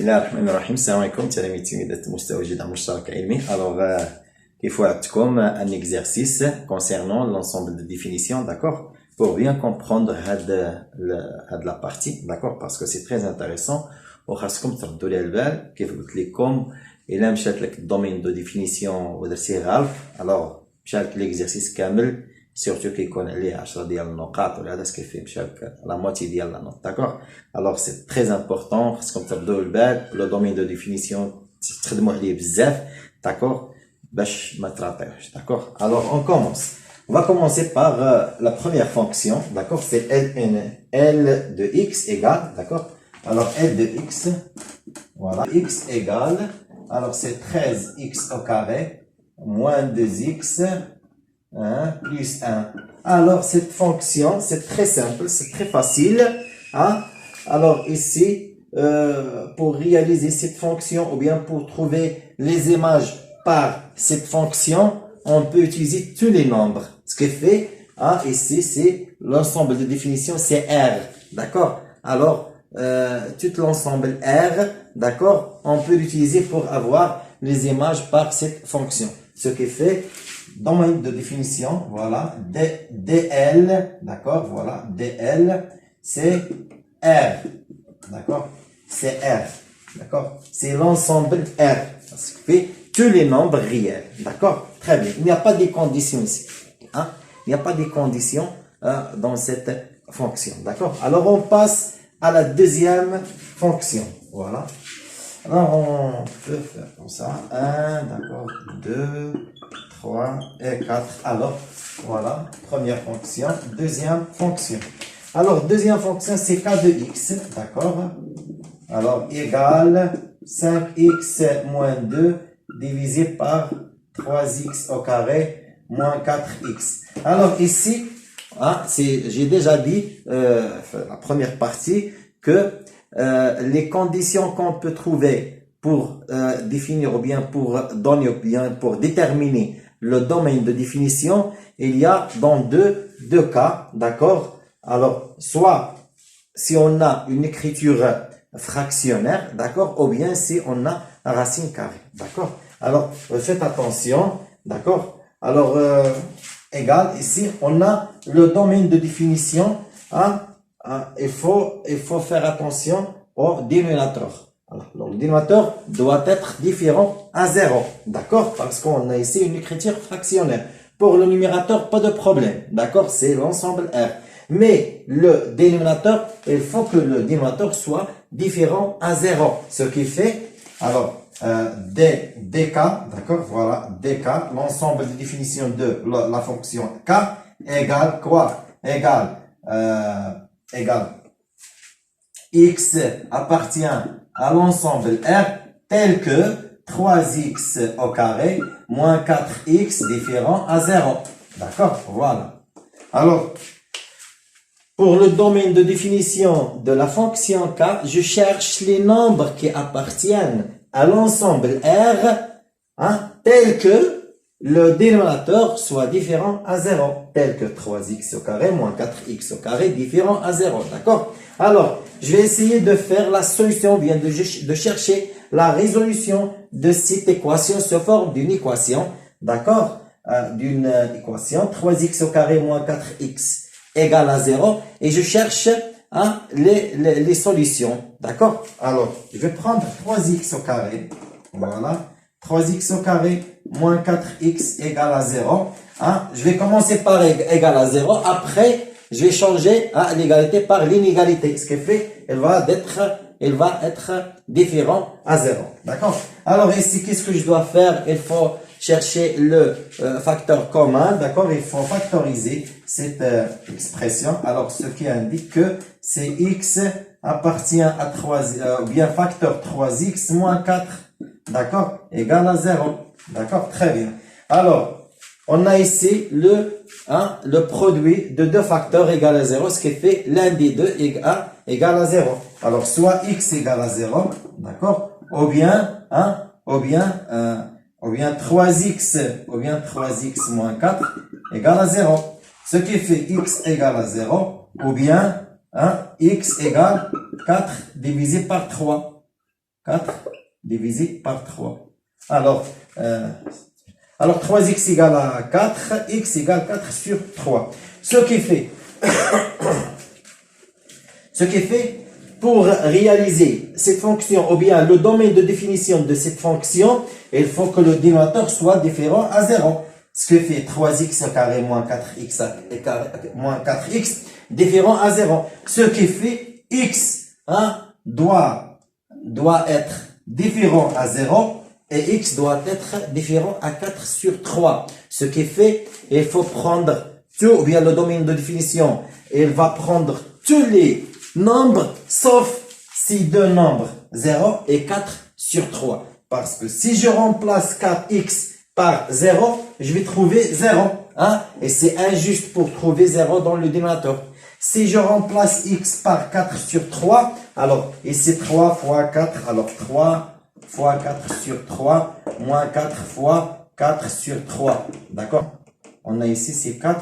الله الرحمن الرحيم. السلام عليكم تلاميذ تلميذات مستوى جدع مشترك علمي. Alors كيف وعدتكم un exercice concernant l'ensemble de définitions, d'accord, pour bien comprendre هاد la partie, d'accord, parce que c'est très intéressant وخاصكم تردوا لي البال. كيف قلت لكم الا مشات لك الدومين دو ديفينيسيون ودرتيه غلط alors مشى لك ليكزيرسيس كامل surtout كيكون عليه 10 ديال النقاط ولا هذا كيفيه مشى لك لا موتي ديال لا نوت, d'accord. Alors c'est très important خاصكم تردوا البال لو دومين دو ديفينيسيون تخدموا عليه بزاف, d'accord, باش ما تراطيوش, d'accord. Alors on commence. On va commencer par la première fonction, d'accord, c'est L de x égale, d'accord. Alors L de x, voilà, x égale, alors c'est 13x au carré moins 2x plus 1. Alors cette fonction, c'est très simple, c'est très facile, hein. Alors ici, pour réaliser cette fonction ou bien pour trouver les images par cette fonction, on peut utiliser tous les nombres. Ce qui fait, hein, ici c'est l'ensemble de définition, c'est R, d'accord. Alors tout l'ensemble R, d'accord, on peut l'utiliser pour avoir les images par cette fonction. Ce qui fait, domaine de définition, voilà, DL, d'accord, voilà, DL, c'est R, d'accord, c'est R, d'accord, c'est l'ensemble R, ce qui fait tous les nombres réels, d'accord, très bien. Il n'y a pas de conditions ici, hein, il n'y a pas de conditions dans cette fonction, d'accord. Alors on passe à la deuxième fonction, voilà. Alors on peut faire comme ça, 1, d'accord, 2, 3 et 4. Alors voilà, première fonction, deuxième fonction. Alors deuxième fonction c'est k de x, d'accord. Alors égale 5x moins 2 divisé par 3x au carré moins 4x. Alors ici, hein, j'ai déjà dit la première partie que les conditions qu'on peut trouver pour définir ou bien pour donner ou bien pour déterminer le domaine de définition, il y a dans deux cas, d'accord. Alors soit si on a une écriture fractionnaire, d'accord, ou bien si on a un racine carrée, d'accord. Alors faites attention, d'accord. Alors égal, ici on a le domaine de définition, hein. Il faut faire attention au dénominateur. Alors, le dénominateur doit être différent à 0, d'accord, parce qu'on a ici une écriture fractionnaire. Pour le numérateur, pas de problème, d'accord, c'est l'ensemble R. Mais le dénominateur, il faut que le dénominateur soit différent à 0. Ce qui fait, alors, dk, d'accord, voilà, dk, l'ensemble de définition de la fonction k égale quoi? Égale x appartient à l'ensemble R tel que 3x au carré moins 4x différent à 0. D'accord, voilà. Alors, pour le domaine de définition de la fonction k, je cherche les nombres qui appartiennent à l'ensemble R, hein, tel que le dénominateur soit différent à 0, tel que 3x au carré moins 4x au carré différent à 0, d'accord. Alors, je vais essayer de faire la solution, bien de chercher la résolution de cette équation sous forme d'une équation, d'accord, d'une équation 3x au carré moins 4x égale à 0, et je cherche, hein, les solutions, d'accord. Alors, je vais prendre 3x au carré, voilà, 3x au carré moins 4x égale à 0. Hein? Je vais commencer par égal à 0. Après, je vais changer, hein, l'égalité par l'inégalité. Ce qui fait, elle va être différent à 0. D'accord? Alors ici, qu'est-ce que je dois faire? Il faut chercher le facteur commun. D'accord? Il faut factoriser cette expression. Alors, ce qui indique que c'est x appartient à 3, bien facteur 3x moins 4. D'accord, égal à 0. D'accord, très bien. Alors, on a ici le produit de deux facteurs égal à 0, ce qui fait l'un des deux égal à 0. Alors, soit x égale à 0, d'accord, ou bien 3x moins 4 égale à 0. Ce qui fait x égale à 0, ou bien x égale 4 divisé par 3. 4 divisé par 3. Alors 3x égale à 4, x égale 4 sur 3. Ce qui fait, pour réaliser cette fonction, ou bien le domaine de définition de cette fonction, il faut que le dénominateur soit différent à 0. Ce qui fait 3x carré moins 4x carré moins 4x différent à 0. Ce qui fait x doit être différent à 0 et x doit être différent à 4 sur 3. Ce qui fait, il faut prendre tout, ou bien le domaine de définition, il va prendre tous les nombres, sauf si deux nombres, 0 et 4 sur 3. Parce que si je remplace 4x par 0, je vais trouver 0. Et c'est injuste pour trouver 0 dans le dénominateur. Si je remplace x par 4 sur 3, alors ici 3 fois 4, alors 3 fois 4 sur 3, moins 4 fois 4 sur 3. D'accord? On a ici, c'est 4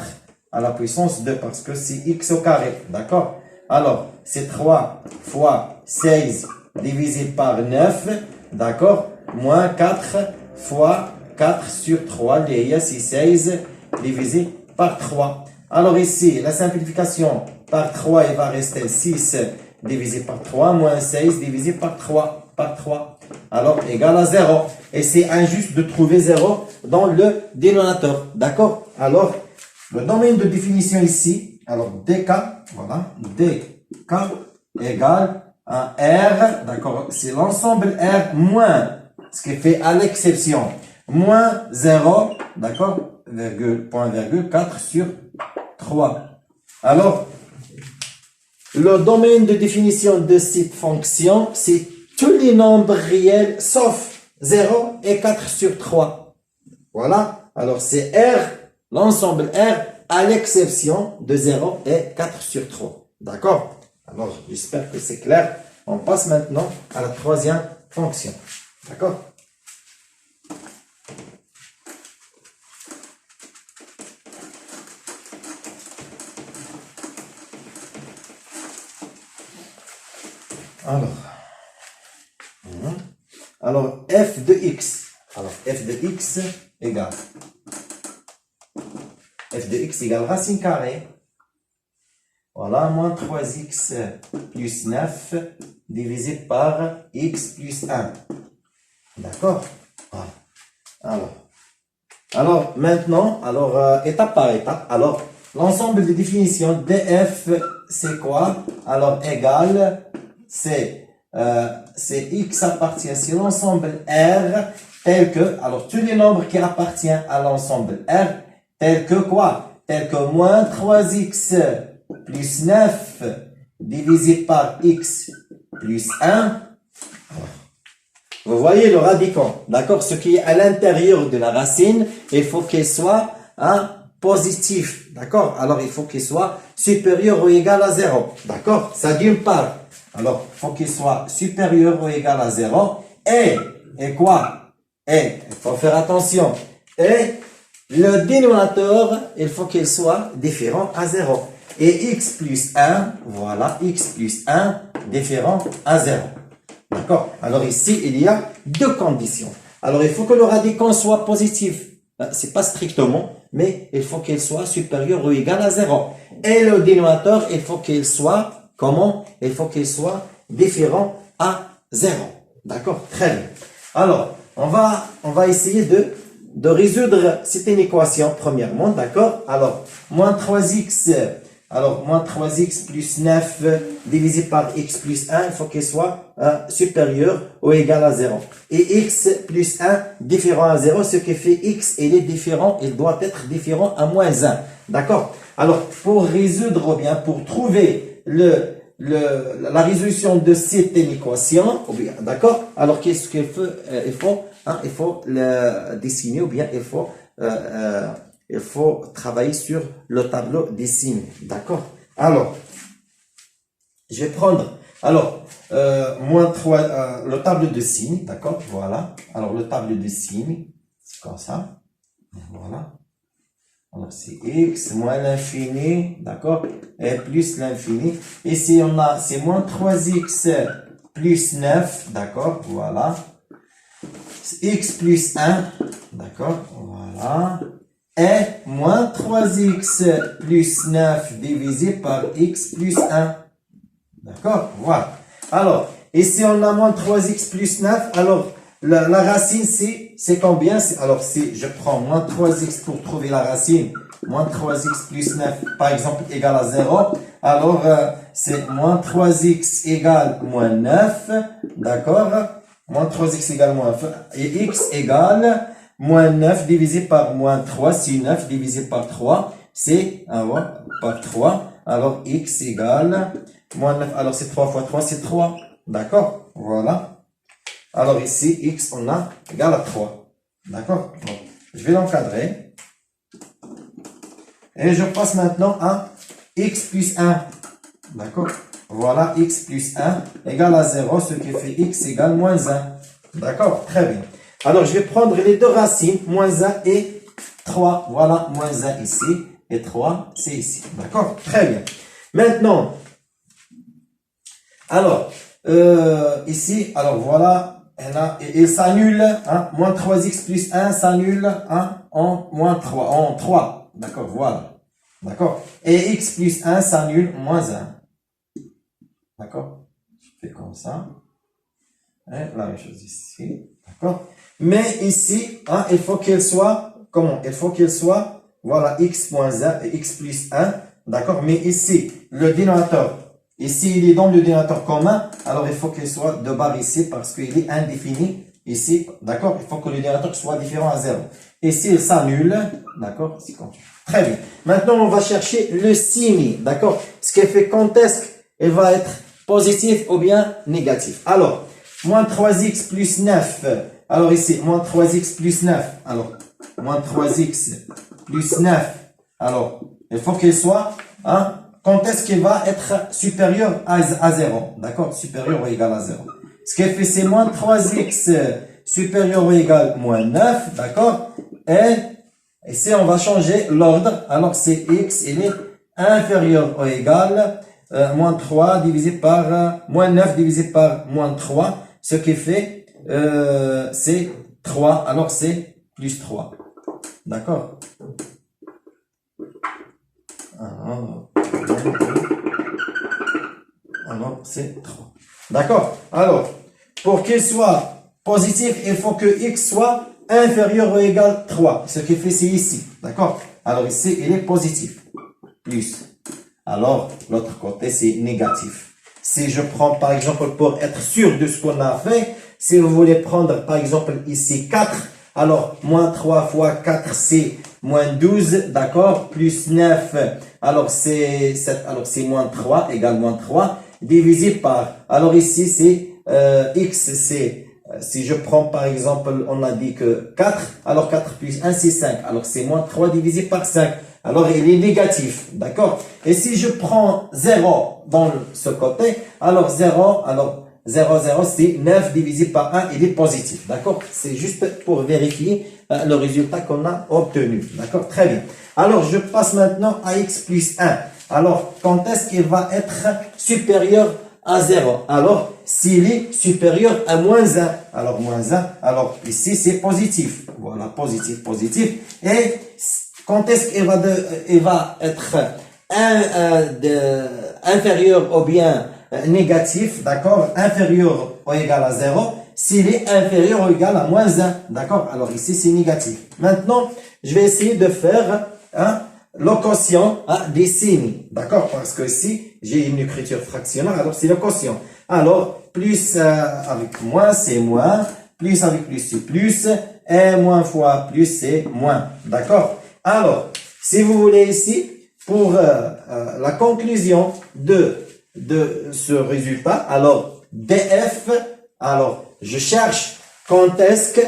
à la puissance 2, parce que c'est x au carré. D'accord? Alors, c'est 3 fois 16 divisé par 9. D'accord? Moins 4 fois 4 sur 3. C'est 16 divisé par 3. Alors ici, la simplification par 3, il va rester 6 divisé par 3, moins 16 divisé par 3. Alors, égal à 0. Et c'est injuste de trouver 0 dans le dénominateur. D'accord? Alors, le domaine de définition ici, alors dk, voilà, dk égale à R, d'accord? C'est l'ensemble R moins, ce qui fait à l'exception, moins 0, d'accord? Point virgule 4 sur 3. Alors, le domaine de définition de cette fonction, c'est tous les nombres réels sauf 0 et 4 sur 3. Voilà. Alors, c'est R, l'ensemble R, à l'exception de 0 et 4 sur 3. D'accord? Alors, j'espère que c'est clair. On passe maintenant à la troisième fonction. D'accord? Alors, f de x. Alors, f de x égale racine carrée. Voilà, moins 3x plus 9 divisé par x plus 1. D'accord? Voilà. Alors, maintenant, étape par étape. Alors, l'ensemble de définitions df, c'est quoi? Alors, égal, c'est x appartient sur l'ensemble R tel que, alors tous les nombres qui appartiennent à l'ensemble R tel que quoi? Tel que moins 3x plus 9 divisé par x plus 1. Vous voyez le radicand, d'accord? Ce qui est à l'intérieur de la racine, il faut qu'il soit positif, d'accord? Alors, il faut qu'il soit supérieur ou égal à 0, d'accord? Ça d'une part. Alors, il faut qu'il soit supérieur ou égal à 0. Et quoi? Et, il faut faire attention. Et le dénominateur, il faut qu'il soit différent à 0. Et x plus 1, voilà, x plus 1, différent à 0. D'accord? Alors ici, il y a deux conditions. Alors, il faut que le radicand soit positif. C'est pas strictement, mais il faut qu'il soit supérieur ou égal à 0. Et le dénominateur, il faut qu'il soit, comment? Il faut qu'il soit différent à 0. D'accord? Très bien. Alors, on va essayer de résoudre cette équation premièrement. D'accord? Alors, moins 3x plus 9 divisé par x plus 1, il faut qu'il soit supérieur ou égal à 0. Et x plus 1 différent à 0, ce qui fait x, il est différent, il doit être différent à moins 1. D'accord? Alors, pour résoudre ou bien pour trouver la résolution de cette équation, d'accord? Alors, qu'est-ce qu'il faut? Il faut le dessiner ou bien il faut travailler sur le tableau des signes. D'accord? Alors, je vais prendre, moins 3, le tableau de signes. D'accord? Voilà. Alors, le tableau de signes, c'est comme ça. Voilà. Alors, c'est x moins l'infini. D'accord? Et plus l'infini. Ici, c'est moins 3x plus 9, d'accord, voilà. X plus 1, d'accord, voilà. Et moins 3x plus 9 divisé par x plus 1. D'accord, voilà. Alors, ici on a moins 3x plus 9. Alors, la racine, c'est combien? Alors, si je prends moins 3x pour trouver la racine, moins 3x plus 9, par exemple, égale à 0. Alors, c'est moins 3x égale moins 9. D'accord? Moins 3x égale moins 9. Et x égale moins 9 divisé par moins 3. Si 9 divisé par 3, c'est par 3. Alors, x égale moins 9. Alors, c'est 3 fois 3, c'est 3. D'accord? Voilà. Alors ici, x, on a égal à 3. D'accord? Donc, je vais l'encadrer. Et je passe maintenant à x plus 1. D'accord? Voilà, x plus 1 égale à 0, ce qui fait x égale moins 1. D'accord? Très bien. Alors, je vais prendre les deux racines, moins 1 et 3. Voilà, moins 1 ici et 3, c'est ici. D'accord? Très bien. Maintenant, alors, ici, alors voilà. Il s'annule, hein, moins 3x plus 1 s'annule en moins 3, en 3. D'accord, voilà. D'accord. Et x plus 1 s'annule moins 1. D'accord. Je fais comme ça. Et la même chose ici. D'accord. Mais ici, hein, il faut qu'elle soit, comment? Il faut qu'elle soit, voilà, x moins 1 et x plus 1. D'accord. Mais ici, le dénominateur, ici, il est dans le dénominateur commun, alors il faut qu'il soit de barre ici parce qu'il est indéfini ici, d'accord? Il faut que le dénominateur soit différent à 0. Ici, il s'annule, d'accord? Très bien. Maintenant, on va chercher le signe, d'accord? Ce qui fait quand est-ce qu'il va être positif ou bien négatif. Alors, moins 3x plus 9, alors ici, moins 3x plus 9, alors, moins 3x plus 9, alors, il faut qu'il soit, hein, quand est-ce qu'il va être supérieur à 0? D'accord? Supérieur ou égal à 0. Ce qui fait, c'est moins 3x supérieur ou égal moins 9. D'accord? Et ici, on va changer l'ordre. Alors, c'est x, il est inférieur ou égal moins 3 divisé par moins 9 divisé par moins 3. Ce qui fait, c'est 3. Alors, c'est plus 3. D'accord? Alors, c'est 3. D'accord? Alors, pour qu'il soit positif, il faut que x soit inférieur ou égal à 3. Ce qui fait, c'est ici. D'accord? Alors, ici, il est positif. Plus. Alors, l'autre côté, c'est négatif. Si je prends, par exemple, pour être sûr de ce qu'on a fait, si vous voulez prendre, par exemple, ici 4, alors, moins 3 fois 4, c'est moins 12, d'accord? Plus 9, alors c'est 7, alors c'est moins 3, égale moins 3, divisé par, alors ici, c'est x, c'est, si je prends par exemple, on a dit que 4, alors 4 plus 1, c'est 5, alors c'est moins 3 divisé par 5. Alors, il est négatif, d'accord? Et si je prends 0 dans ce côté, alors 0, alors 0, 0, c'est 9 divisé par 1, il est positif, d'accord? C'est juste pour vérifier le résultat qu'on a obtenu, d'accord? Très bien. Alors, je passe maintenant à x plus 1. Alors, quand est-ce qu'il va être supérieur à 0? Alors, s'il est supérieur à moins 1, alors moins 1, alors ici c'est positif. Voilà, positif, positif. Et quand est-ce qu'il va être inférieur ou bien négatif, d'accord? Inférieur ou égal à 0, s'il est inférieur ou égal à moins 1, d'accord? Alors ici, c'est négatif. Maintenant, je vais essayer de faire le quotient des signes, d'accord? Parce que ici, j'ai une écriture fractionnelle, alors c'est le quotient. Alors, plus avec moins, c'est moins. Plus avec plus, c'est plus. Et moins fois plus, c'est moins. D'accord? Alors, si vous voulez ici, pour la conclusion de ce résultat, alors df, alors je cherche quand est-ce que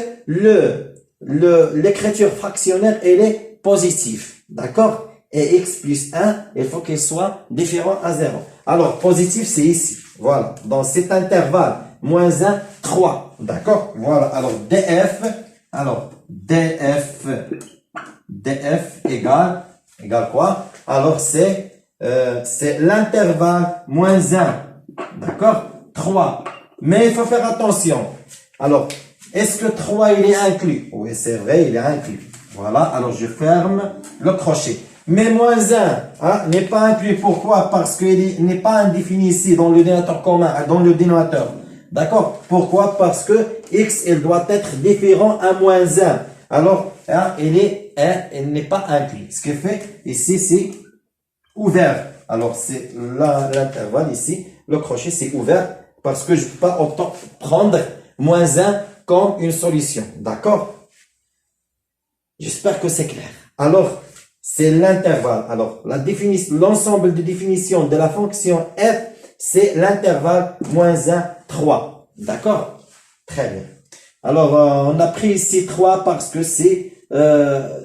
l'écriture fractionnelle elle est positive, d'accord? Et x plus 1, il faut qu'il soit différent à 0. Alors positif c'est ici, voilà, dans cet intervalle, moins 1, 3, d'accord? Voilà, alors df égale quoi? Alors c'est l'intervalle moins 1, d'accord? 3, Mais il faut faire attention. Alors, est-ce que 3 il est inclus? Oui, c'est vrai, il est inclus. Voilà, alors je ferme le crochet. Mais moins 1 n'est pas inclus. Pourquoi? Parce qu'il n'est pas indéfini ici dans le dénominateur commun, dans le dénominateur. D'accord? Pourquoi? Parce que x, il doit être différent à moins 1. Alors, il n'est pas inclus. Ce qui fait, ici, c'est ouvert. Alors, c'est l'intervalle ici. Le crochet, c'est ouvert parce que je ne peux pas prendre moins 1 comme une solution. D'accord? J'espère que c'est clair. Alors, c'est l'intervalle. Alors, l'ensemble de définition de la fonction f, c'est l'intervalle moins 1, 3. D'accord? Très bien. Alors, on a pris ici 3 parce que c'est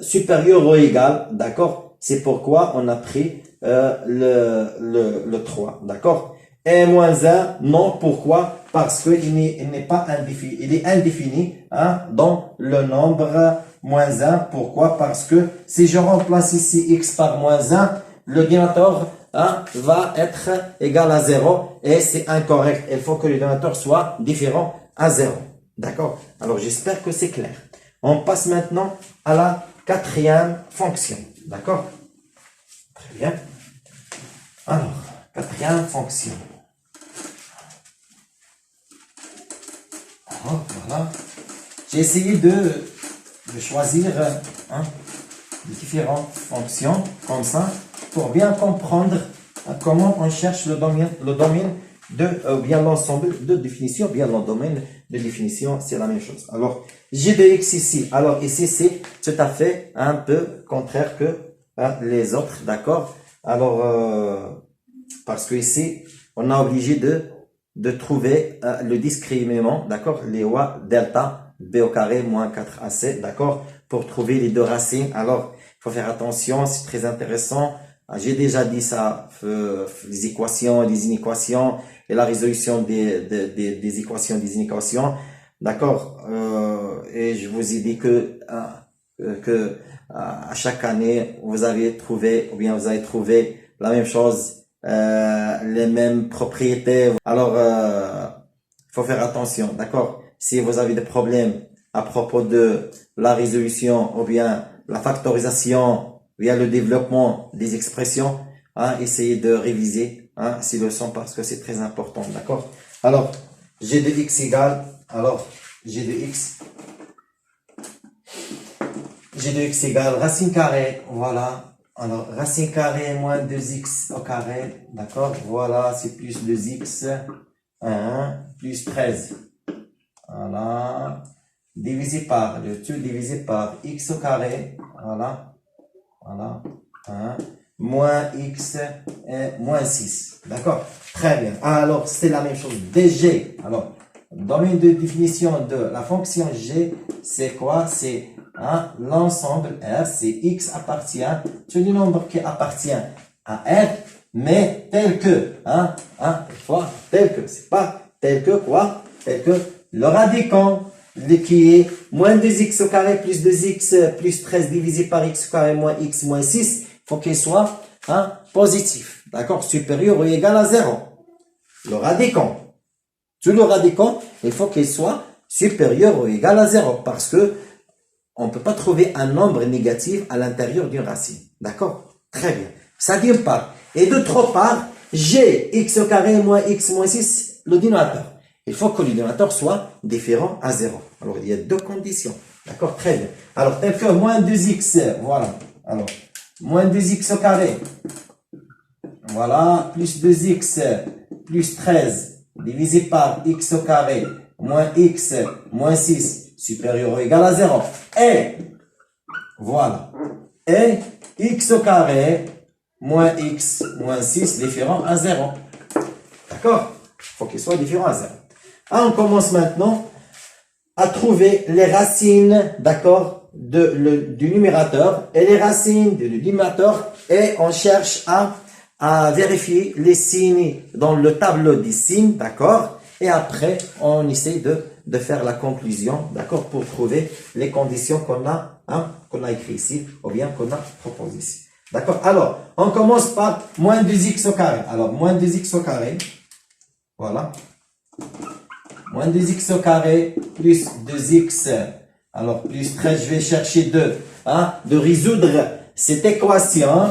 supérieur ou égal. D'accord? C'est pourquoi on a pris le 3. D'accord? Et moins 1, non. Pourquoi? Parce qu'il n'est pas indéfini. Il est indéfini dans le nombre moins 1. Pourquoi? Parce que si je remplace ici x par moins 1, le dénominateur va être égal à 0 et c'est incorrect. Il faut que le dénominateur soit différent à 0. D'accord? Alors, j'espère que c'est clair. On passe maintenant à la 4e fonction. D'accord? Très bien. Alors, 4e fonction. Alors, voilà. J'ai essayé de choisir différentes fonctions comme ça pour bien comprendre comment on cherche le domaine bien l'ensemble de définition, bien le domaine de définition, c'est la même chose. Alors, j'ai de x ici. Alors, ici, c'est tout à fait un peu contraire que les autres, d'accord? Alors, parce que ici, on a obligé de trouver le discriminant, d'accord? Les lois delta b au carré moins 4ac, d'accord? Pour trouver les deux racines. Alors, il faut faire attention, c'est très intéressant. J'ai déjà dit ça, les équations, les inéquations et la résolution des équations, des inéquations. D'accord? Et je vous ai dit que à chaque année, vous avez trouvé, ou bien vous avez trouvé la même chose, les mêmes propriétés. Alors, faut faire attention, d'accord? Si vous avez des problèmes à propos de la résolution ou bien la factorisation, ou bien le développement des expressions, essayez de réviser ces leçons parce que c'est très important, d'accord? Alors, g de x égale, alors, g de x égale racine carrée, voilà. Alors, racine carrée moins 2x au carré, d'accord? Voilà, c'est plus 2x, plus 13. Voilà. Divisé par, le tout divisé par x au carré, voilà. Voilà. Moins x et moins 6. D'accord? Très bien. Alors, c'est la même chose. dg. Alors, domaine de définition de la fonction g, c'est quoi? C'est l'ensemble R, c'est x appartient, tout le nombre qui appartient à R, mais tel que, tel que, c'est pas tel que quoi? Tel que le radicand, qui est moins 2x au carré plus 2x plus 13 divisé par x au carré moins x moins 6, il faut qu'il soit positif, d'accord? Supérieur ou égal à 0. Le radicand. Tout le radicand, il faut qu'il soit supérieur ou égal à 0 parce que on ne peut pas trouver un nombre négatif à l'intérieur d'une racine. D'accord? Très bien. Ça d'une part. Et d'autre part, g x au carré moins x moins 6, le dénominateur. Il faut que le dénominateur soit différent à 0. Alors, il y a deux conditions. D'accord? Très bien. Alors, tel que moins 2x, voilà. Alors, moins 2x au carré. Voilà, plus 2x plus 13 divisé par x au carré moins x moins 6 supérieur ou égal à 0. Et, voilà. Et x au carré moins x moins 6 différent à 0. D'accord? Il faut qu'il soit différent à 0. On commence maintenant à trouver les racines, d'accord, du numérateur et les racines du dénominateur et on cherche à vérifier les signes dans le tableau des signes, d'accord, et après on essaie de faire la conclusion, d'accord, pour trouver les conditions qu'on a écrit ici ou bien qu'on a proposé ici. D'accord? Alors, on commence par moins 2x au carré. Alors, moins 2x au carré. Voilà. moins 2x au carré, plus 2x, alors plus 13, je vais chercher de résoudre cette équation,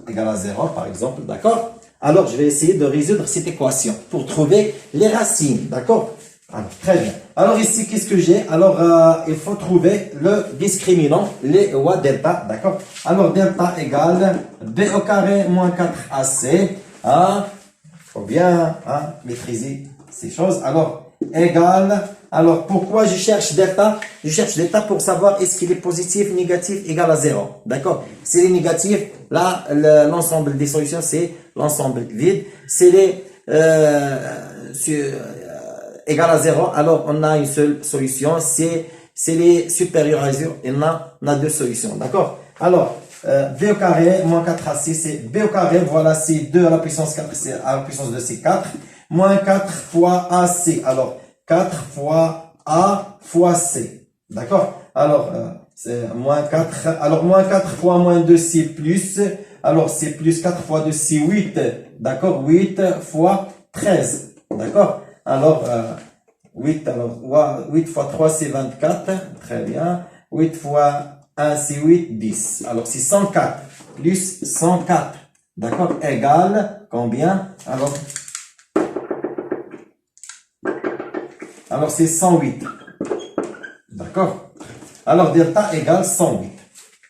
égale à 0 par exemple, d'accord? Alors, je vais essayer de résoudre cette équation pour trouver les racines, d'accord? Alors, très bien. Alors ici, qu'est-ce que j'ai? Alors, il faut trouver le discriminant, les ou delta, d'accord? Alors, delta égale b au carré moins 4ac, faut bien maîtriser ces choses. Alors, égale, alors pourquoi je cherche delta? Je cherche delta pour savoir est-ce qu'il est positif, négatif, égal à 0, d'accord? S'il est négatif, là, l'ensemble des solutions, c'est l'ensemble vide. C'est les égal à 0, alors on a une seule solution, c'est les supérieurs à 0, et on a deux solutions, d'accord? Alors, b au carré, moins 4ac, c'est b au carré, voilà, c'est 2 à la puissance 4, c'est à la puissance de c'est 4, moins 4 fois ac, alors 4 fois a fois c, d'accord? Alors, c'est moins 4, alors moins 4 fois moins 2, c'est plus, alors c'est plus 4 fois 2, c'est 8, d'accord? 8 fois 13, d'accord? Alors, 8 fois 3, c'est 24. Très bien. 8 fois 1, c'est 8, 10. Alors, c'est 104 plus 104. D'accord? Égale combien? Alors c'est 108. D'accord? Alors, delta égale 108.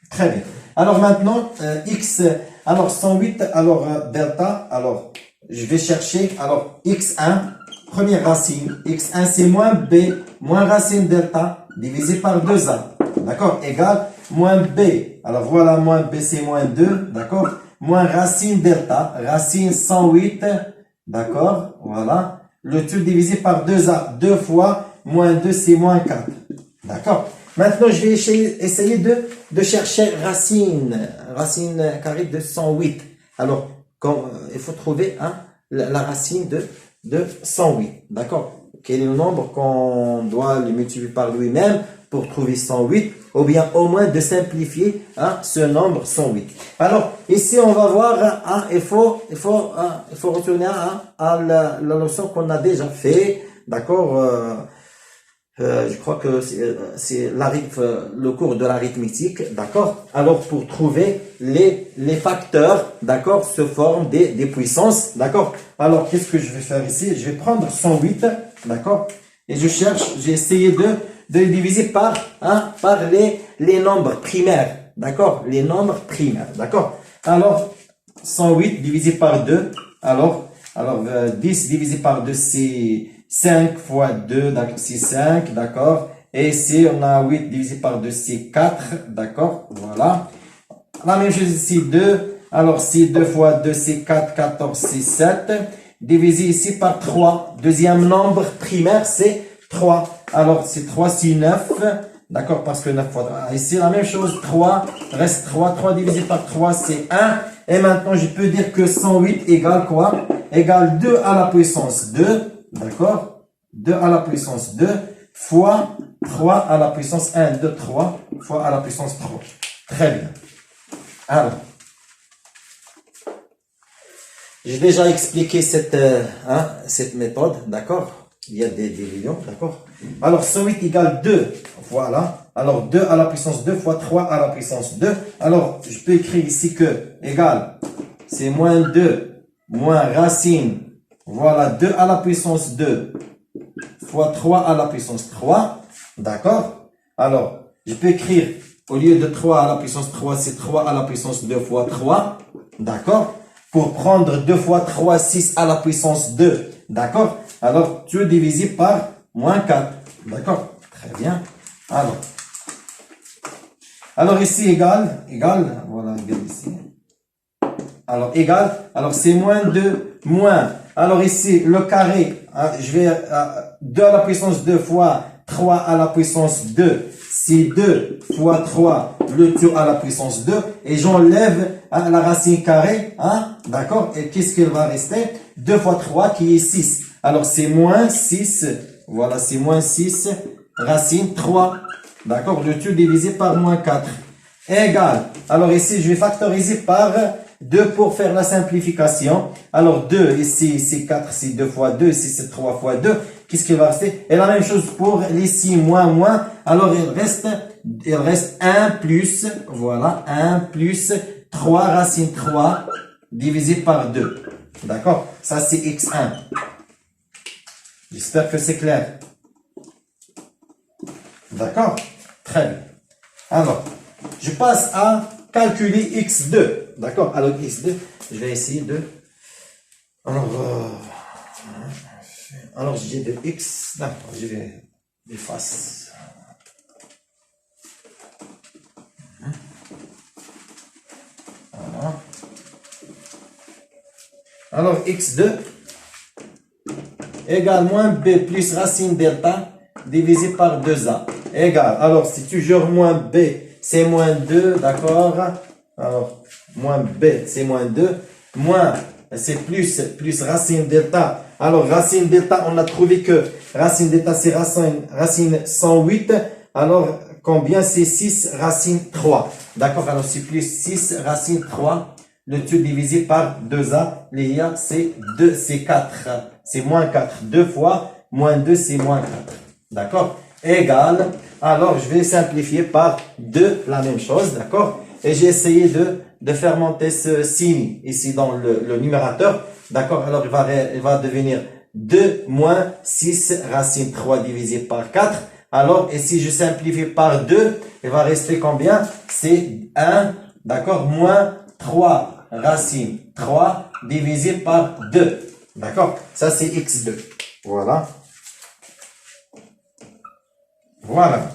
Très bien. Alors, maintenant, x, alors 108, alors delta, alors, je vais chercher, alors, x1, première racine, x1 c'est moins b, moins racine delta, divisé par 2a, d'accord, égal, moins b, alors voilà, moins b c'est moins 2, d'accord, moins racine delta, racine 108, d'accord, voilà, le tout divisé par 2a, 2 fois, moins 2 c'est moins 4, d'accord. Maintenant, je vais essayer de chercher racine carrée de 108, alors, il faut trouver la racine de 108, d'accord? Quel est le nombre qu'on doit le multiplier par lui-même pour trouver 108, ou bien au moins de simplifier ce nombre 108. Alors, ici, on va voir, il faut retourner à la leçon qu'on a déjà fait, d'accord? Je crois que c'est le cours de l'arithmétique, d'accord? Alors, pour trouver les facteurs, d'accord, se forment des puissances, d'accord? Alors, qu'est-ce que je vais faire ici? Je vais prendre 108, d'accord? Et j'ai essayé de diviser par les nombres primaires, d'accord? Les nombres primaires, d'accord? Alors, 108 divisé par 2, alors 10 divisé par 2, c'est 5 fois 2, d'accord, c'est 5, d'accord. Et ici, on a 8 divisé par 2, c'est 4, d'accord, voilà. La même chose ici, 2, alors c'est 2 fois 2, c'est 4, 14, c'est 7. Divisé ici par 3, deuxième nombre primaire, c'est 3. Alors, c'est 3, c'est 9, d'accord, parce que 9 fois 3. Ici, la même chose, 3, reste 3, 3 divisé par 3, c'est 1. Et maintenant, je peux dire que 108 égale quoi? Égale 2 à la puissance 2. D'accord? 2 à la puissance 2 fois 3 à la puissance 1, 2, 3 fois à la puissance 3. Très bien. Alors, j'ai déjà expliqué cette méthode, d'accord? Il y a des divisions, d'accord? Alors, 108 égale 2, voilà. Alors, 2 à la puissance 2 fois 3 à la puissance 2. Alors, je peux écrire ici que égal, c'est moins 2, moins racine. Voilà, 2 à la puissance 2 fois 3 à la puissance 3. D'accord? Alors, je peux écrire, au lieu de 3 à la puissance 3, c'est 3 à la puissance 2 fois 3. D'accord? Pour prendre 2 fois 3, 6 à la puissance 2. D'accord? Alors, tu divises par moins 4. D'accord? Très bien. Alors ici, égal, voilà, égal ici. Alors, égal, alors c'est moins 2, moins. Alors ici, le carré, je vais 2 à la puissance 2 fois 3 à la puissance 2. C'est 2 fois 3, le tout à la puissance 2. Et j'enlève la racine carrée, d'accord? Et qu'est-ce qu'il va rester? 2 fois 3 qui est 6. Alors c'est moins 6, voilà, c'est moins 6, racine 3. D'accord? Le tout divisé par moins 4. Égal. Alors ici, je vais factoriser par 2 pour faire la simplification. Alors 2, ici c'est 4, c'est 2 fois 2, ici c'est 3 fois 2. qu'est-ce qu'il va rester? Et la même chose pour les 6 moins. Alors, il reste 1 plus, voilà, 1 plus 3 racine 3 divisé par 2. D'accord? Ça, c'est x1. J'espère que c'est clair. D'accord? Très bien. Alors, je passe à calculer x2. D'accord? Alors, x2, je vais essayer de... Alors j'ai de x. D'accord, je vais effacer. Voilà. Alors, x2 égale moins b plus racine delta divisé par 2a égale. Alors, c'est toujours moins b, c'est moins 2, d'accord? Alors, moins b, c'est moins 2. Moins, c'est plus racine delta. Alors, racine delta, on a trouvé que racine delta, c'est racine 108. Alors, combien? C'est 6 racine 3. D'accord? Alors, c'est plus 6 racine 3. Le tout divisé par 2a. L'IA, c'est 2, c'est 4. C'est moins 4. 2 fois moins 2, c'est moins 4. D'accord? Égal. Alors, je vais simplifier par 2, la même chose. D'accord? Et j'ai essayé de faire monter ce signe ici dans le numérateur. D'accord? Alors, il va devenir 2 moins 6 racine 3 divisé par 4. Alors, et si je simplifie par 2, il va rester combien? C'est 1, d'accord? Moins 3 racine 3 divisé par 2. D'accord? Ça, c'est x2. Voilà. Voilà.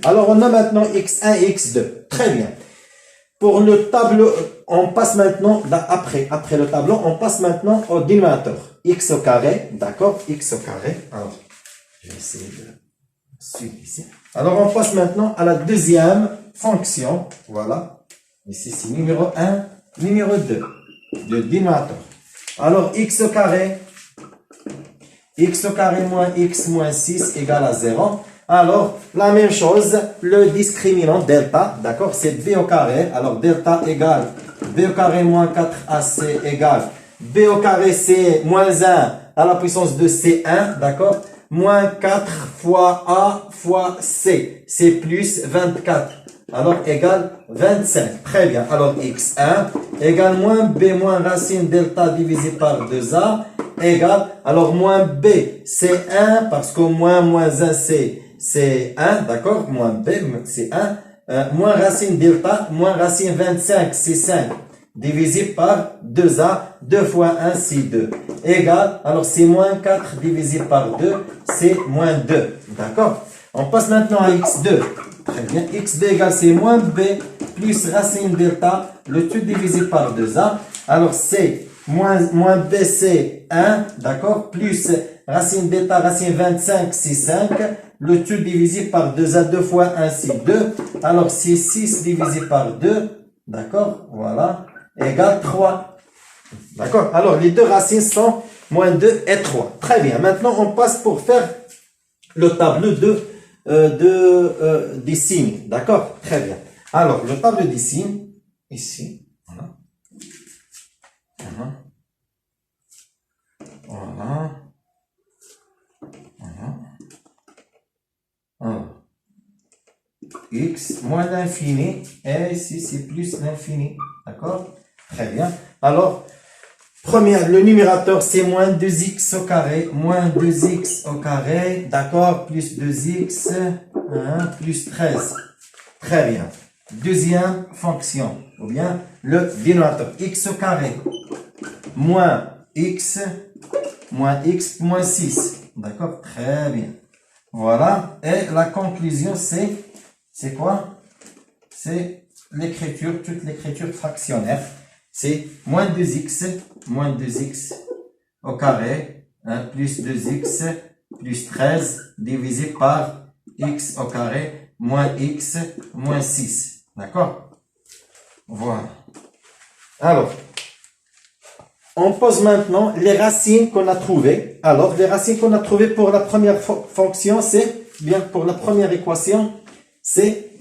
Alors, on a maintenant x1 et x2. Très bien. Pour le tableau, on passe maintenant, après le tableau, on passe maintenant au dénominateur. X au carré, d'accord? X au carré. Alors, je vais essayer de suivre ici. Alors, on passe maintenant à la deuxième fonction. Voilà. Ici, c'est numéro 1, numéro 2. Le dénominateur. Alors, x au carré moins x moins 6 égale à 0. Alors, la même chose, le discriminant delta, d'accord, c'est b au carré. Alors, delta égale b au carré moins 4ac égale b au carré c'est moins 1 à la puissance de c1, d'accord, moins 4 fois a fois c, c'est plus 24. Alors, égale 25. Très bien. Alors, x1 égale moins b moins racine delta divisé par 2a égale, alors, moins b, c'est 1 parce que moins 1 c'est 1, d'accord? Moins b, c'est 1. Moins racine delta, moins racine 25, c'est 5. Divisé par 2a, 2 fois 1, c'est 2. Égale, alors c'est moins 4 divisé par 2, c'est moins 2. D'accord? On passe maintenant à x2. Très bien. x2 égale, c'est moins b plus racine delta, le tout divisé par 2a. Alors c'est moins b, c'est 1, d'accord? Plus racine delta, racine 25, c'est 5. Le tout divisé par 2a, 2 fois 1, c'est 2. Alors, c'est 6 divisé par 2. D'accord? Voilà. Égale 3. D'accord? Alors, les deux racines sont moins 2 et 3. Très bien. Maintenant, on passe pour faire le tableau des signes. D'accord? Très bien. Alors, le tableau des signes, ici. Voilà. Voilà. X moins l'infini, et ici c'est plus l'infini, d'accord? Très bien. Alors, le numérateur c'est moins 2x au carré, moins 2x au carré, d'accord? Plus 2x, plus 13. Très bien. Deuxième fonction, ou bien le dénominateur, x au carré, moins x moins 6, d'accord? Très bien. Voilà. Et la conclusion, c'est quoi? C'est l'écriture, toute l'écriture fractionnaire. C'est moins 2x au carré, plus 2x plus 13 divisé par x au carré moins x moins 6. D'accord? Voilà. Alors, on pose maintenant les racines qu'on a trouvées. Alors, les racines qu'on a trouvées pour la première fonction, pour la première équation, c'est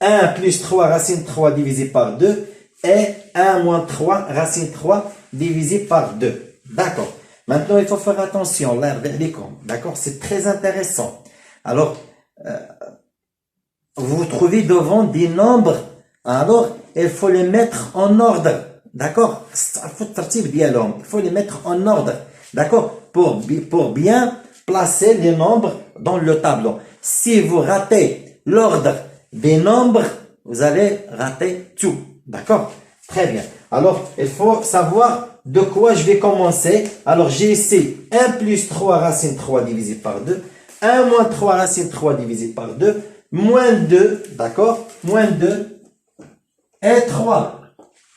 1 plus 3 racine 3 divisé par 2 et 1 moins 3 racine 3 divisé par 2. D'accord. Maintenant, il faut faire attention, d'accord? C'est très intéressant. Alors, vous vous trouvez devant des nombres, alors il faut les mettre en ordre, d'accord? Il faut les mettre en ordre, d'accord? Pour bien placer les nombres dans le tableau. Si vous ratez l'ordre des nombres, vous allez rater tout, d'accord? Très bien. Alors, il faut savoir de quoi je vais commencer. Alors, j'ai ici 1 plus 3 racine 3 divisé par 2, 1 moins 3 racine 3 divisé par 2, moins 2, d'accord? Moins 2 et 3.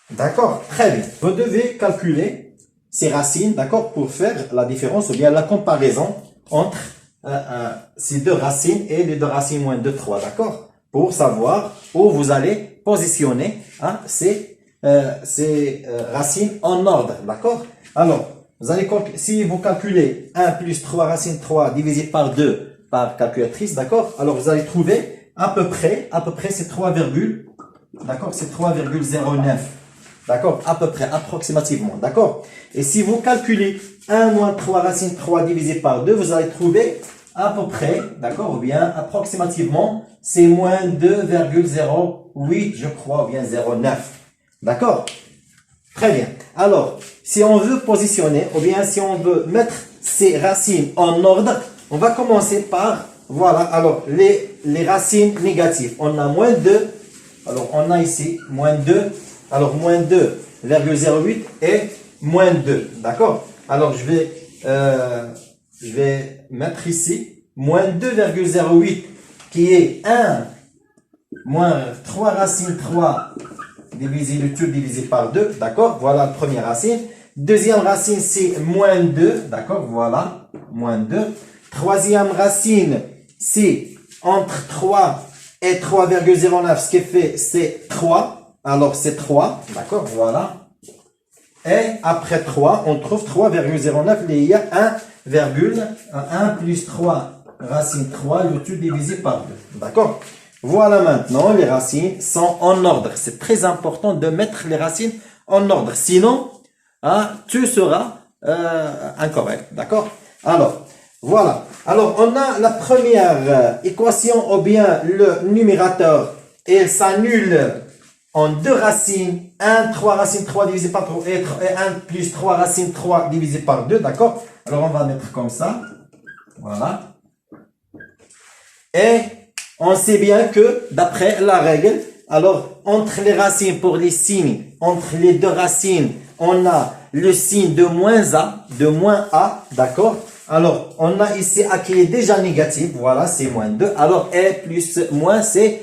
D'accord? Très bien. Vous devez calculer ces racines, d'accord? Pour faire la différence ou bien la comparaison entre ces deux racines et les deux racines moins 2, 3, d'accord? Pour savoir où vous allez positionner ces racines en ordre, d'accord? Alors, vous allez si vous calculez 1 plus 3 racine 3 divisé par 2 par calculatrice, d'accord? Alors, vous allez trouver à peu près c'est 3, d'accord? C'est 3,09, d'accord? À peu près, approximativement, d'accord? Et si vous calculez 1 moins 3 racine 3 divisé par 2, vous allez trouver à peu près, d'accord? Ou bien approximativement, c'est moins 2,08, je crois, ou bien 0,9. D'accord? Très bien. Alors, si on veut positionner, ou bien si on veut mettre ces racines en ordre, on va commencer par, voilà, alors, les racines négatives. On a moins 2, alors on a ici moins 2, alors moins 2,08 et moins 2, d'accord? Alors, je vais mettre ici moins 2,08 qui est 1 moins 3 racine 3 divisé le tout divisé par 2, d'accord? Voilà la première racine. Deuxième racine, c'est moins 2, d'accord? Voilà, moins 2. Troisième racine, c'est entre 3 et 3,09, ce qui fait, c'est 3. Alors, c'est 3, d'accord? Voilà. Et après 3, on trouve 3,09, il y a 1 plus 3 racine 3, le tout divisé par 2, d'accord? Voilà maintenant, les racines sont en ordre. C'est très important de mettre les racines en ordre. Sinon, tout sera incorrect. D'accord? Alors, voilà. Alors, on a la première équation, ou bien le numérateur, et elle s'annule en deux racines. 3 racine 3 divisé par 3 et 1 plus 3 racine 3 divisé par 2. D'accord? Alors, on va mettre comme ça. Voilà. Et on sait bien que, d'après la règle, alors, entre les racines, pour les signes, entre les deux racines, on a le signe de moins A, d'accord? Alors, on a ici A qui est déjà négatif, voilà, c'est moins 2. Alors, et plus moins, c'est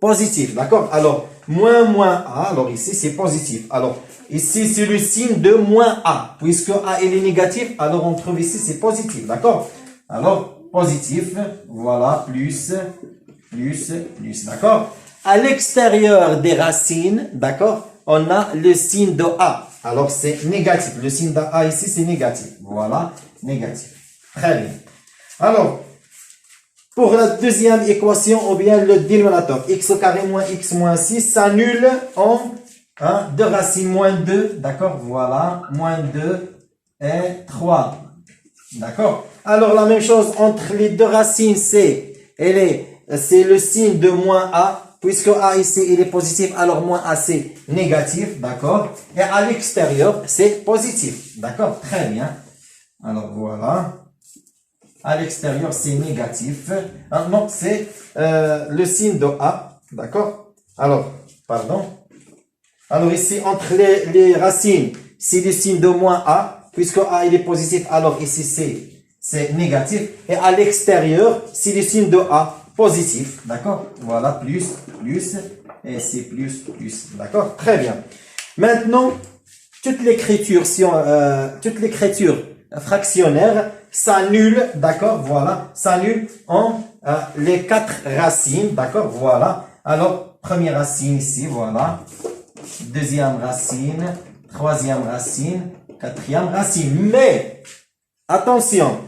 positif, d'accord? Alors, moins A, alors ici, c'est positif. Alors, ici, c'est le signe de moins A. Puisque A, il est négatif, alors on trouve ici, c'est positif, d'accord? Alors, positif, voilà, plus, d'accord? À l'extérieur des racines, d'accord, on a le signe de A. Alors, c'est négatif. Le signe de A ici, c'est négatif. Voilà, négatif. Très bien. Alors, pour la deuxième équation, ou bien le dénominateur, x au carré moins x moins 6 s'annule en 2 racines moins 2, d'accord, voilà, moins 2 et 3. D'accord? Alors, la même chose entre les deux racines, c'est le signe de moins A. Puisque A ici, il est positif, alors moins A, c'est négatif. D'accord? Et à l'extérieur, c'est positif. D'accord? Très bien. Alors, voilà. À l'extérieur, c'est négatif. Donc, c'est le signe de A. D'accord? Alors, pardon. Alors, ici, entre les racines, c'est le signe de moins A. Puisque A, il est positif, alors ici, c'est négatif. Et à l'extérieur, c'est le signe de A positif. D'accord? Voilà, plus, et c'est plus. D'accord? Très bien. Maintenant, toute l'écriture fractionnaire s'annule, d'accord? Voilà, s'annule en les 4 racines. D'accord? Voilà. Alors, première racine ici, voilà. Deuxième racine, troisième racine, quatrième racine. Mais, attention,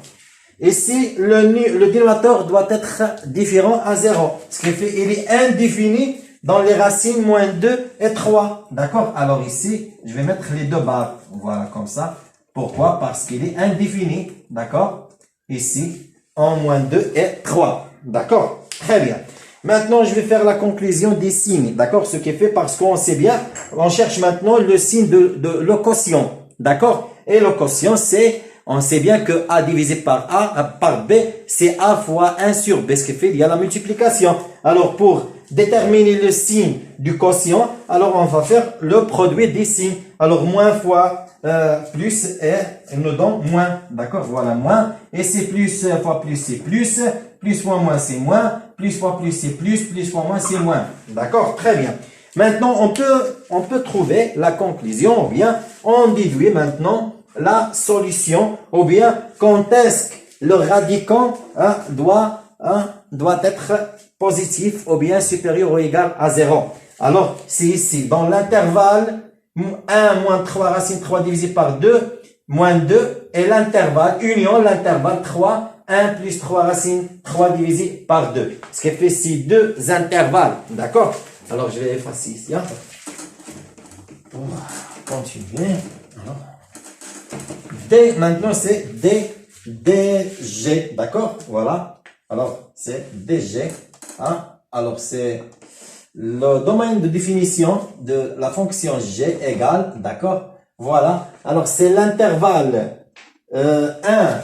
ici, le dénominateur doit être différent à 0. Ce qui fait il est indéfini dans les racines moins 2 et 3. D'accord? Alors ici, je vais mettre les deux barres. Voilà, comme ça. Pourquoi? Parce qu'il est indéfini. D'accord? Ici, en moins 2 et 3. D'accord? Très bien. Maintenant, je vais faire la conclusion des signes. D'accord? Ce qui est fait parce qu'on sait bien, on cherche maintenant le signe de le quotient. D'accord? Et le quotient, c'est, on sait bien que A divisé par A, par B, c'est A fois 1 sur B. Ce qui fait, il y a la multiplication. Alors, pour déterminer le signe du quotient, alors on va faire le produit des signes. Alors, moins fois plus et nous donne moins. D'accord? Voilà, moins. Et c'est plus fois plus, c'est plus. Plus fois moins, c'est moins. Plus fois plus, c'est plus. Plus fois moins, c'est moins. D'accord? Très bien. Maintenant, on peut trouver la conclusion, ou bien on déduit maintenant la solution, ou bien quand est-ce que le radicand doit être positif, ou bien supérieur ou égal à 0. Alors, c'est ici, dans l'intervalle 1 moins 3 racine 3 divisé par 2, moins 2, et l'intervalle, union, l'intervalle 3, 1 plus 3 racine 3 divisé par 2. Ce qui fait ces deux intervalles, d'accord? Alors, je vais effacer ici, pour continuer. Alors, D, maintenant, c'est DG, d'accord? Voilà. Alors, c'est DG. Alors, c'est le domaine de définition de la fonction G égale, d'accord? Voilà. Alors, c'est l'intervalle 1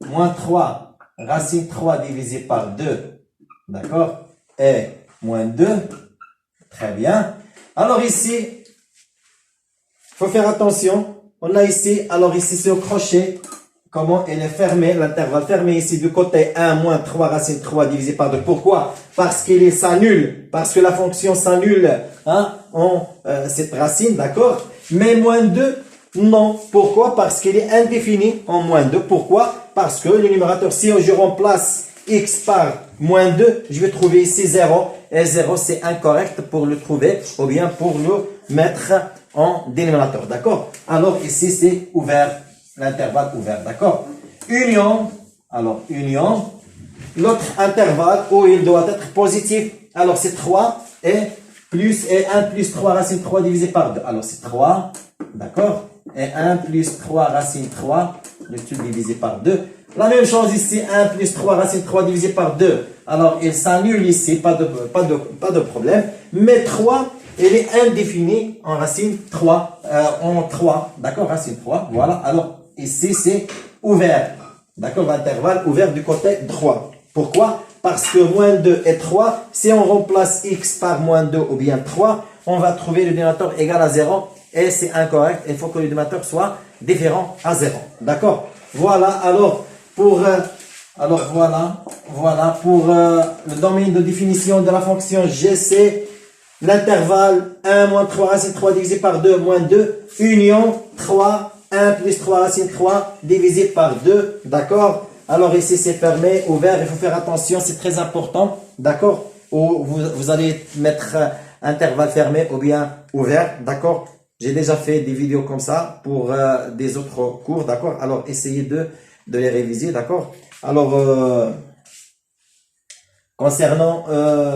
moins 3 racine 3 divisé par 2, d'accord? Et moins 2. Très bien. Alors ici, il faut faire attention. On a ici, alors ici c'est au crochet. Comment elle est fermée, l'intervalle fermé ici du côté 1 moins 3 racine 3 divisé par 2. Pourquoi? Parce qu'il s'annule, parce que la fonction s'annule en cette racine, d'accord? Mais moins 2, non. Pourquoi? Parce qu'il est indéfini en moins 2. Pourquoi? Parce que le numérateur, si je remplace x par moins 2, je vais trouver ici 0. Et 0, c'est incorrect pour le trouver, ou bien pour le mettre en dénominateur, d'accord? Alors ici, c'est ouvert. L'intervalle ouvert, d'accord? Union, alors union, l'autre intervalle où il doit être positif, alors c'est 3 et 1 plus 3 racine 3 divisé par 2. Alors c'est 3, d'accord? Et 1 plus 3 racine 3, le tout divisé par 2. La même chose ici, 1 plus 3 racine 3 divisé par 2. Alors il s'annule ici, pas de problème. Mais 3, il est indéfini en racine 3, en 3, d'accord? Racine 3, voilà. Alors ici, c'est ouvert. D'accord? L'intervalle ouvert du côté droit. Pourquoi? Parce que moins 2 et 3, si on remplace x par moins 2 ou bien 3, on va trouver le dénominateur égal à 0 et c'est incorrect. Il faut que le dénominateur soit différent à 0. D'accord? Voilà. Alors, pour le domaine de définition de la fonction g, c'est l'intervalle 1 moins 3 racine 3 divisé par 2 moins 2, union 3, 1 plus 3 racine 3 divisé par 2, d'accord? Alors ici c'est fermé, ouvert, il faut faire attention, c'est très important, d'accord? Vous allez mettre intervalle fermé ou bien ouvert, d'accord? J'ai déjà fait des vidéos comme ça pour des autres cours, d'accord? Alors essayez de les réviser, d'accord? Alors, concernant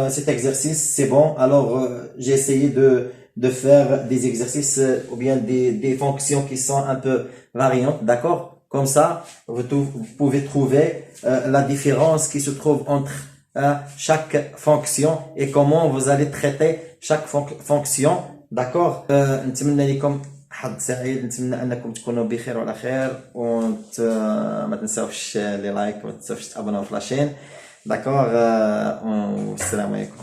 cet exercice, c'est bon. Alors, j'ai essayé de faire des exercices ou bien des fonctions qui sont un peu variantes, d'accord? Comme ça, vous pouvez trouver la différence qui se trouve entre chaque fonction et comment vous allez traiter chaque fonction, d'accord? نتمنى لكم حظ سعيد، نتمنى انكم تكونوا بخير وعلى خير، وما تنساوش لي لايك وما تنساوش تابوناو في لاشين، d'accord? والسلام عليكم.